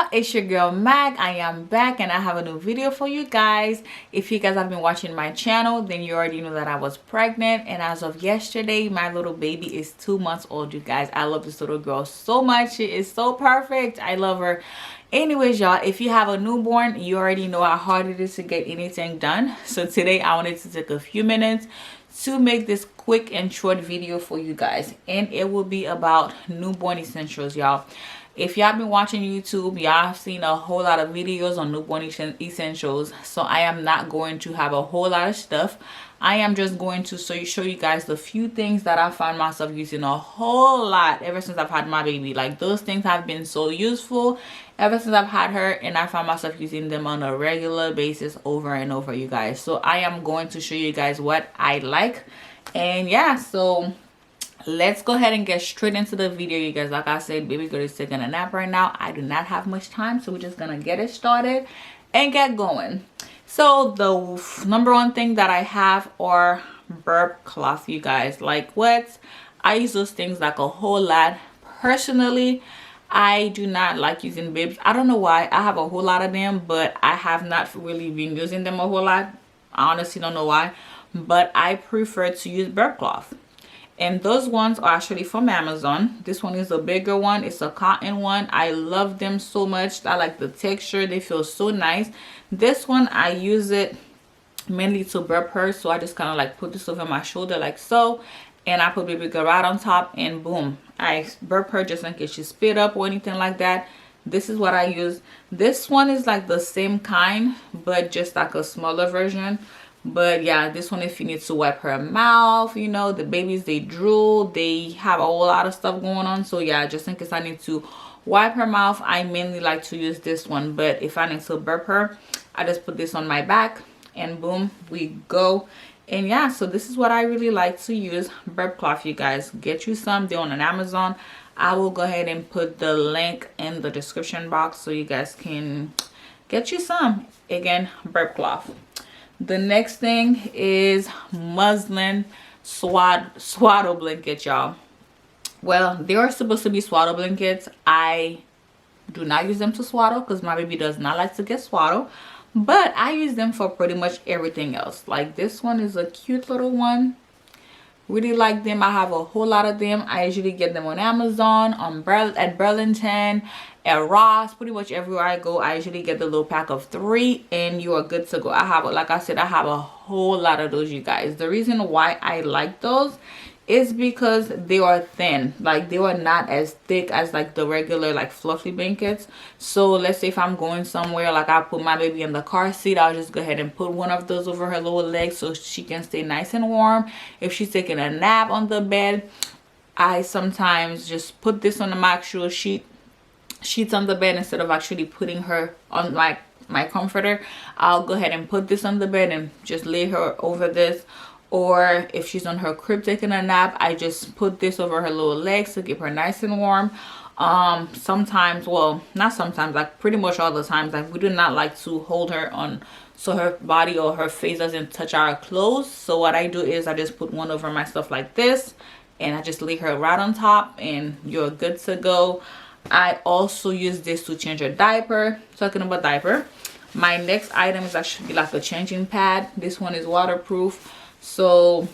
y'all, it's your girl Mag. I am back and I have a new video for you guys. If you guys have been watching my channel, then you already know that I was pregnant, and as of yesterday my little baby is 2 months old. You guys, I love this little girl so much. She is so perfect. I love her. Anyways, y'all, if you have a newborn, you already know how hard it is to get anything done. So today I wanted to take a few minutes to make this quick and short video for you guys, and it will be about newborn essentials, y'all. If y'all been watching YouTube, y'all have seen a whole lot of videos on newborn essentials, so I am not going to have a whole lot of stuff. I am just going to show you guys the few things that I find myself using a whole lot ever since I've had my baby. Like, those things have been so useful ever since I've had her, and I find myself using them on a regular basis over and over, you guys. So I am going to show you guys what I like. And yeah, so let's go ahead and get straight into the video, you guys. Like I said, baby girl is taking a nap right now. I do not have much time, so we're just gonna get it started and get going. So the number one thing that I have are burp cloth, you guys. Like, what? I use those things like a whole lot. Personally, I do not like using bibs. I don't know why. I have a whole lot of them, but I have not really been using them a whole lot. I honestly don't know why, but I prefer to use burp cloth. And those ones are actually from Amazon. This one is a bigger one. It's a cotton one. I love them so much. I like the texture. They feel so nice. This one, I use it mainly to burp her. So I just kind of like put this over my shoulder like so. And I put baby girl right on top, and boom, I burp her just in case she spit up or anything like that. This is what I use. This one is like the same kind, but just like a smaller version. But yeah, this one, if you need to wipe her mouth, you know, the babies, they drool, they have a whole lot of stuff going on. So yeah, just in case I need to wipe her mouth, I mainly like to use this one. But if I need to burp her, I just put this on my back, and boom, we go. And yeah, so this is what I really like to use, burp cloth, you guys. Get you some. They're on Amazon. I will go ahead and put the link in the description box so you guys can get you some. Again, burp cloth. The next thing is muslin swaddle blankets, y'all. Well, they are supposed to be swaddle blankets. I do not use them to swaddle because my baby does not like to get swaddled, but I use them for pretty much everything else. Like, this one is a cute little one. Really like them. I have a whole lot of them. I usually get them on Amazon, at Burlington, at Ross, pretty much everywhere I go. I usually get the little pack of 3, and you are good to go. I have, like I said, I have a whole lot of those, you guys. The reason why I like those is because they are thin. Like, they are not as thick as like the regular like fluffy blankets. So let's say if I'm going somewhere, like I put my baby in the car seat, I'll just go ahead and put one of those over her lower leg so she can stay nice and warm. If she's taking a nap on the bed, I sometimes just put this on the actual sheets on the bed instead of actually putting her on like my comforter. I'll go ahead and put this on the bed and just lay her over this. Or if she's on her crib taking a nap, I just put this over her lower legs to keep her nice and warm. Sometimes, well, not sometimes, like pretty much all the times, like we do not like to hold her on so her body or her face doesn't touch our clothes. So what I do is I just put one over my stuff like this, and I just lay her right on top, and you're good to go. I also use this to change her diaper. Talking about diaper, my next item is actually like a changing pad. This one is waterproof. So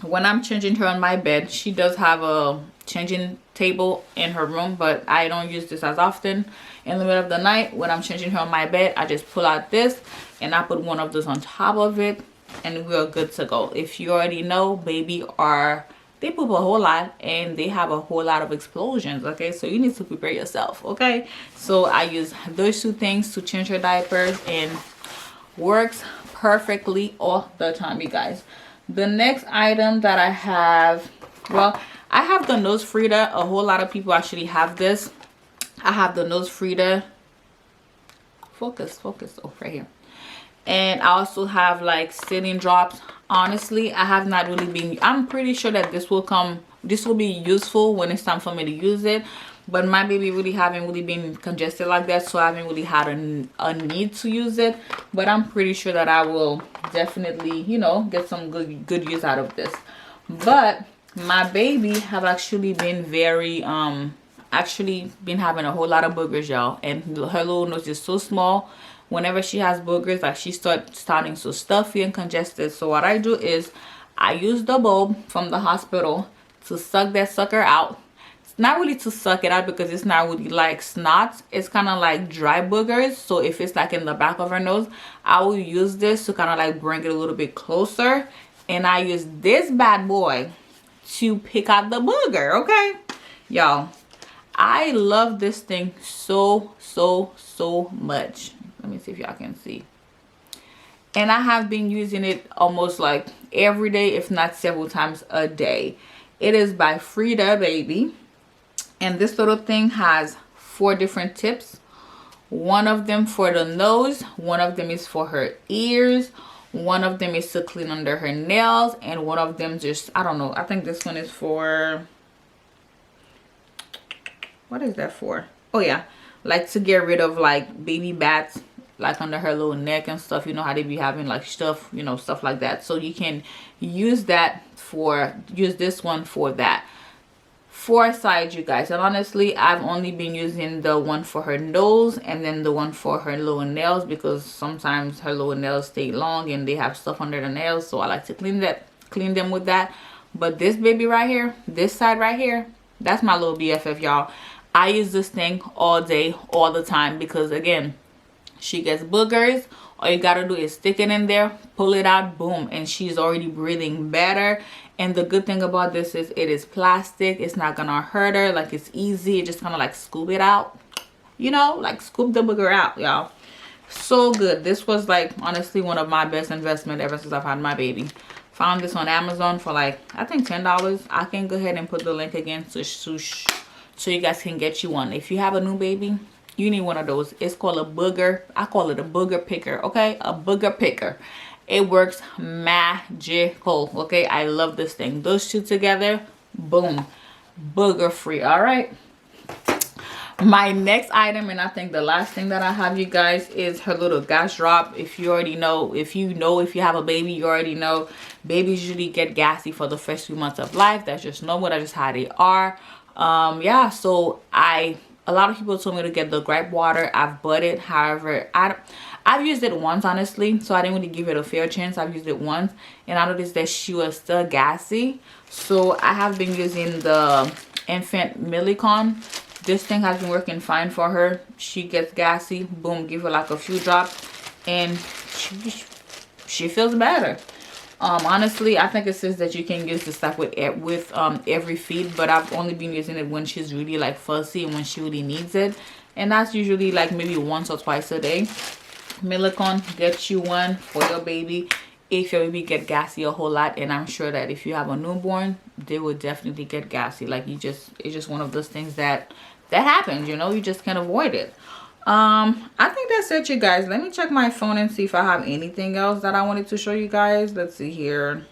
when I'm changing her on my bed, she does have a changing table in her room, but I don't use this as often. In the middle of the night when I'm changing her on my bed, I just pull out this and I put one of those on top of it, and we're good to go. If you already know, they poop a whole lot and they have a whole lot of explosions, okay? So you need to prepare yourself, okay? So I use those 2 things to change her diapers, and works perfectly all the time, you guys. The next item that I have, well, I have the nose Frida. A whole lot of people actually have this. I have the nose Frida. Focus, oh, right here. And I also have like sitting drops. Honestly, I have not really been, I'm pretty sure that this will be useful when it's time for me to use it, but my baby really haven't really been congested like that, so I haven't really had a need to use it. But I'm pretty sure that I will definitely, you know, get some good use out of this. But my baby have actually been very actually been having a whole lot of boogers, y'all, and her little nose is so small. Whenever she has boogers, like, she starting so stuffy and congested. So what I do is I use the bulb from the hospital to suck that sucker out. It's not really to suck it out because it's not really like snot. It's kind of like dry boogers. So if it's like in the back of her nose, I will use this to kind of like bring it a little bit closer. And I use this bad boy to pick out the booger, okay? Y'all, I love this thing so much. Let me see if y'all can see. And I have been using it almost like every day, if not several times a day. It is by Frida Baby. And this little thing has 4 different tips. One of them for the nose. One of them is for her ears. One of them is to clean under her nails. And one of them just, I don't know. I think this one is for... What is that for? Oh, yeah. Like to get rid of like baby bats, like under her little neck and stuff. You know how they be having like stuff, you know, stuff like that. So you can use this one for that. 4 sides, you guys. And honestly, I've only been using the one for her nose and then the one for her little nails, because sometimes her little nails stay long and they have stuff under the nails. So I like to clean them with that. But this baby right here, this side right here, that's my little BFF, y'all. I use this thing all day, all the time, because again, she gets boogers. All you gotta do is stick it in there, pull it out, boom, and she's already breathing better. And the good thing about this is it is plastic. It's not gonna hurt her. Like, it's easy. It just kind of like scoop it out, you know, like scoop the booger out, y'all. So good. This was like honestly one of my best investment ever since I've had my baby. Found this on Amazon for like, I think $10. I can go ahead and put the link again so you guys can get you one. If you have a new baby, you need one of those. It's called a booger. I call it a booger picker, okay? A booger picker. It works magical, okay? I love this thing. Those two together, boom, booger free. All right. My next item, and I think the last thing that I have, you guys, is her little gas drop. If you already know, if you have a baby, you already know babies usually get gassy for the first few months of life. That's just normal. That's just how they are. Yeah, so a lot of people told me to get the gripe water. I've bought it. However, I've used it once, honestly, so I didn't really give it a fair chance. I've used it once, and I noticed that she was still gassy. So I have been using the infant Millicon. This thing has been working fine for her. She gets gassy, boom, give her like a few drops, and she feels better. Honestly, I think it says that you can use this stuff with every feed, but I've only been using it when she's really like fussy and when she really needs it, and that's usually like maybe once or twice a day. Millicon, get you one for your baby if your baby get gassy a whole lot. And I'm sure that if you have a newborn, they will definitely get gassy. Like, it's just one of those things that happens, you know. You just can't avoid it. I think that's it, you guys. Let me check my phone and see if I have anything else that I wanted to show you guys. Let's see here.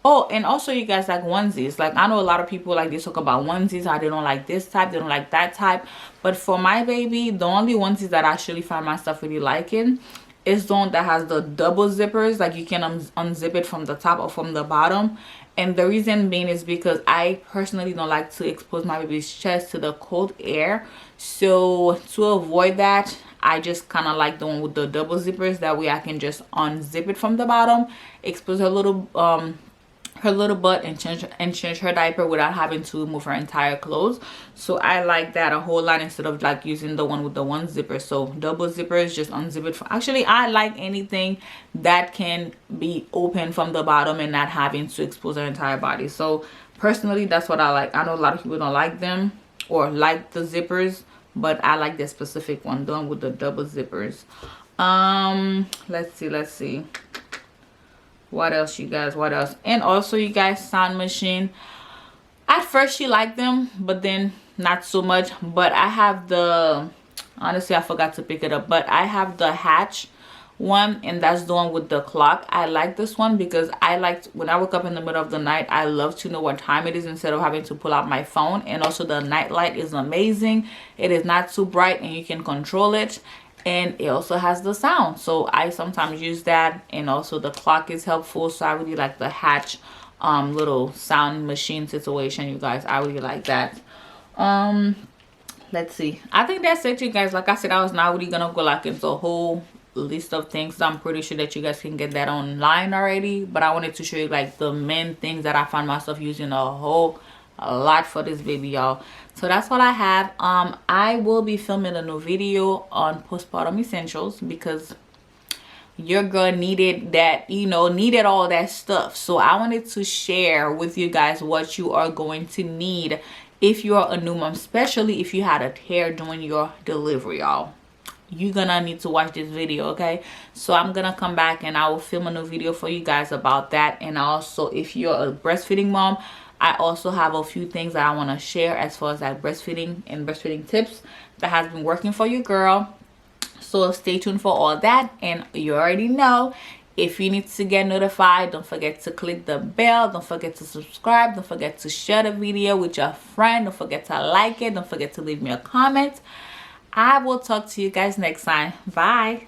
Oh, and also, you guys, like onesies. Like, I know a lot of people like they talk about onesies, how they don't like this type, they don't like that type. But for my baby, the only onesies that I actually find myself really liking is the one that has the double zippers. Like, you can unzip it from the top or from the bottom. And the reason being is because I personally don't like to expose my baby's chest to the cold air. So to avoid that, I just kind of like the one with the double zippers. That way I can just unzip it from the bottom, expose her little butt, and change her diaper without having to remove her entire clothes. So I like that a whole lot instead of like using the one with the one zipper. So double zippers, just unzip it. Actually, I like anything that can be open from the bottom and not having to expose her entire body. So personally, that's what I like. I know a lot of people don't like them or like the zippers, but I like this specific one, the one with the double zippers. Let's see. What else, you guys? What else? And also, you guys, sound machine. At first she liked them, but then not so much. But I have the, honestly, I forgot to pick it up, but I have the Hatch one, and that's the one with the clock. I like this one because I liked, when I wake up in the middle of the night, I love to know what time it is instead of having to pull out my phone. And also the night light is amazing. It is not too bright and you can control it. And it also has the sound, so I sometimes use that. And also the clock is helpful, so I really like the Hatch little sound machine situation, you guys. I really like that. Let's see, I think that's it, you guys. Like I said, I was not really gonna go like into a whole list of things. I'm pretty sure that you guys can get that online already, but I wanted to show you like the main things that I find myself using a lot for this baby, y'all. So that's what I have. I will be filming a new video on postpartum essentials because your girl needed that, you know, needed all that stuff. So I wanted to share with you guys what you are going to need if you are a new mom, especially if you had a tear during your delivery, y'all. You're gonna need to watch this video, okay? So I'm gonna come back and I will film a new video for you guys about that. And also, if you're a breastfeeding mom, I also have a few things that I want to share as far as like breastfeeding and breastfeeding tips that has been working for you, girl. So stay tuned for all that. And you already know, if you need to get notified, don't forget to click the bell, don't forget to subscribe, don't forget to share the video with your friend, don't forget to like it, don't forget to leave me a comment. I will talk to you guys next time. Bye.